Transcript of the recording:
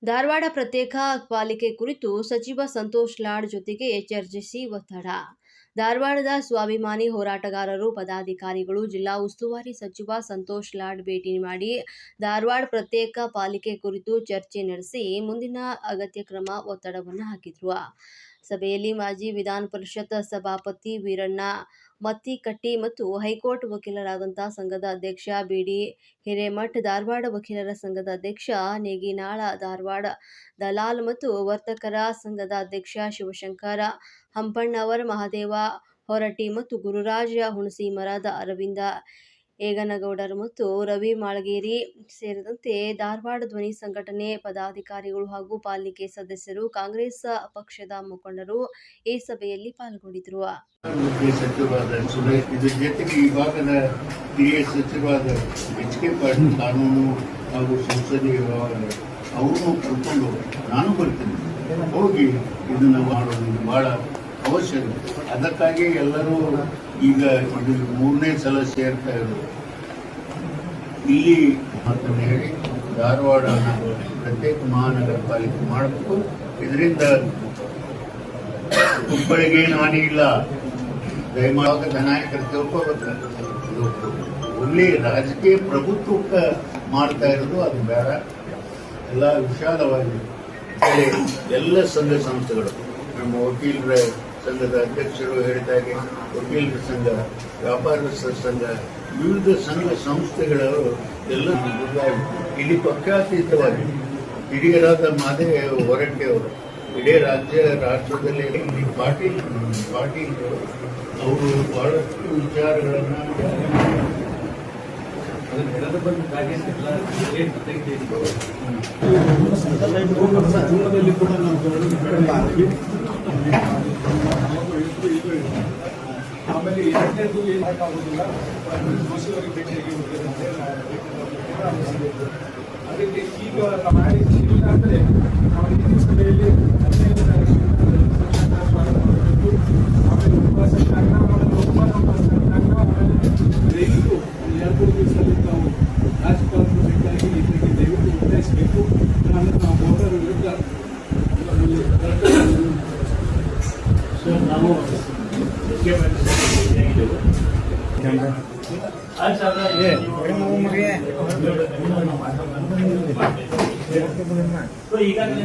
ಧಾರವಾಡ ಪ್ರತ್ಯೇಕ ಪಾಲಿಕೆ ಕುರಿತು ಸಚಿವ ಸಂತೋಷ್ ಲಾಡ್ ಜೊತೆಗೆ ಚರ್ಚಿಸಿ ಒತ್ತಡ. ಧಾರವಾಡದ ಸ್ವಾಭಿಮಾನಿ ಹೋರಾಟಗಾರರು, ಪದಾಧಿಕಾರಿಗಳು ಜಿಲ್ಲಾ ಉಸ್ತುವಾರಿ ಸಚಿವ ಸಂತೋಷ್ ಲಾಡ್ ಭೇಟಿ ಮಾಡಿ ಧಾರವಾಡ ಪ್ರತ್ಯೇಕ ಪಾಲಿಕೆ ಕುರಿತು ಚರ್ಚೆ ನಡೆಸಿ ಮುಂದಿನ ಅಗತ್ಯ ಕ್ರಮ ಒತ್ತಡವನ್ನು ಹಾಕಿದ್ರು. ಸಭೆಯಲ್ಲಿ ಮಾಜಿ ವಿಧಾನ ಪರಿಷತ್ ಸಭಾಪತಿ ವೀರಣ್ಣ ಮತ್ತಿಕಟ್ಟಿ ಮತ್ತು ಹೈಕೋರ್ಟ್ ವಕೀಲರಾದಂಥ ಸಂಘದ ಅಧ್ಯಕ್ಷ ಬಿಡಿ ಹಿರೇಮಠ, ಧಾರವಾಡ ವಕೀಲರ ಸಂಘದ ಅಧ್ಯಕ್ಷ ನೇಗಿನಾಳ, ಧಾರವಾಡ ದಲಾಲ್ ಮತ್ತು ವರ್ತಕರ ಸಂಘದ ಅಧ್ಯಕ್ಷ ಶಿವಶಂಕರ ಹಂಪಣ್ಣವರ, ಮಹಾದೇವ ಹೊರಟ್ಟಿ ಮತ್ತು ಗುರುರಾಜ ಹುಣಸಿಮರದ, ಅರವಿಂದ ಏಗನಗೌಡರ್ ಮತ್ತು ರವಿ ಮಾಳಗೇರಿ ಸೇರಿದಂತೆ ಧಾರವಾಡ ಧ್ವನಿ ಸಂಘಟನೆ ಪದಾಧಿಕಾರಿಗಳು ಹಾಗೂ ಪಾಲಿಕೆ ಸದಸ್ಯರು, ಕಾಂಗ್ರೆಸ್ ಪಕ್ಷದ ಮುಖಂಡರು ಈ ಸಭೆಯಲ್ಲಿ ಪಾಲ್ಗೊಂಡಿದ್ದರು. ಸಚಿವರಾದ ಇದರ ಜೊತೆಗೆ ಈ ಭಾಗದ ಹಿರಿಯ ಸಚಿವರಾದ ಎಚ್.ಕೆ. ಪಾಟೀಲ್, ಕಾನೂನು ಹಾಗೂ ಸಂಸದೀಯ ವ್ಯವಹಾರ ಅವರನ್ನು ಕರ್ಕೊಂಡು ನಾನು ಬರ್ತೀನಿ, ಹೋಗಿ ಇದನ್ನು ಮಾಡೋದು ಬಹಳ ಅವಶ್ಯಕ. ಅದಕ್ಕಾಗಿ ಎಲ್ಲರೂ ಈಗ ಇದು 3ನೇ ಸಲ ಸೇರ್ತಾ ಇರೋದು. ಇಲ್ಲಿ ಮಾತನ್ನು ಹೇಳಿ ಧಾರವಾಡ ಪ್ರತ್ಯೇಕ ಮಹಾನಗರ ಪಾಲಿಕೆ ಮಾಡಬೇಕು. ಇದರಿಂದ ಹುಬ್ಬಳ್ಳಿಗೇನು ಹಾನಿ ಇಲ್ಲ. ದಯಮಾಡಿ ನಾಯಕರು ತಿಳ್ಕೋಬೇಕು. ಒಳ್ಳೆ ರಾಜಕೀಯ ಪ್ರಭುತ್ವಕ್ಕೆ ಮಾಡ್ತಾ ಇರೋದು ಅದು ಬೇಡ. ಎಲ್ಲ ವಿಶಾಲವಾಗಿ ಎಲ್ಲ ಸಂಘ ಸಂಸ್ಥೆಗಳು, ನಮ್ಮ ವಕೀಲರ ಸಂಘದ ಅಧ್ಯಕ್ಷರು ಹೇಳಿದಾಗೆ ವಕೀಲರ ಸಂಘ, ವ್ಯಾಪಾರಸ್ಥರ ಸಂಘ, ವಿವಿಧ ಸಂಘ ಸಂಸ್ಥೆಗಳು ಎಲ್ಲ ಇಲ್ಲಿ ಪಕ್ಷಾತೀತವಾಗಿ ಹಿರಿಯರಾದ ಮಹಾದೇವ ಹೊರಟ್ಟಿ ಅವರು ಇಡೀ ರಾಷ್ಟ್ರದಲ್ಲಿ ಪಾಟೀಲ್ ಅವರು ಬಹಳಷ್ಟು ವಿಚಾರಗಳನ್ನು ಕೂಡ ಆಮೇಲೆ ಎರಡನೇದು ಏನಾಗುವುದಿಲ್ಲ, ಮಸೂರಿಗೆ ಭೇಟಿಯಾಗಿ ಅದಕ್ಕೆ ಈಗ ನಾವು ಮಾಡಿಲ್ಲ ಅಂದರೆ ನಾವು ಈ ಸಭೆಯಲ್ಲಿ 15 ತಾರೀಕು ಆಮೇಲೆ ಉಪವಾಸ ದಯವಿಟ್ಟು 2-3 ದಿವಸದಲ್ಲಿ ನಾವು ರಾಜ್ಯಪಾಲರು ಭೇಟಿಯಾಗಿ ಇದಕ್ಕೆ ದಯವಿಟ್ಟು ಒತ್ತಾಯಿಸಬೇಕು. ನಾವು ಅವರ ವಿರುದ್ಧ ನಾವು ಈಗಾಗಲೇ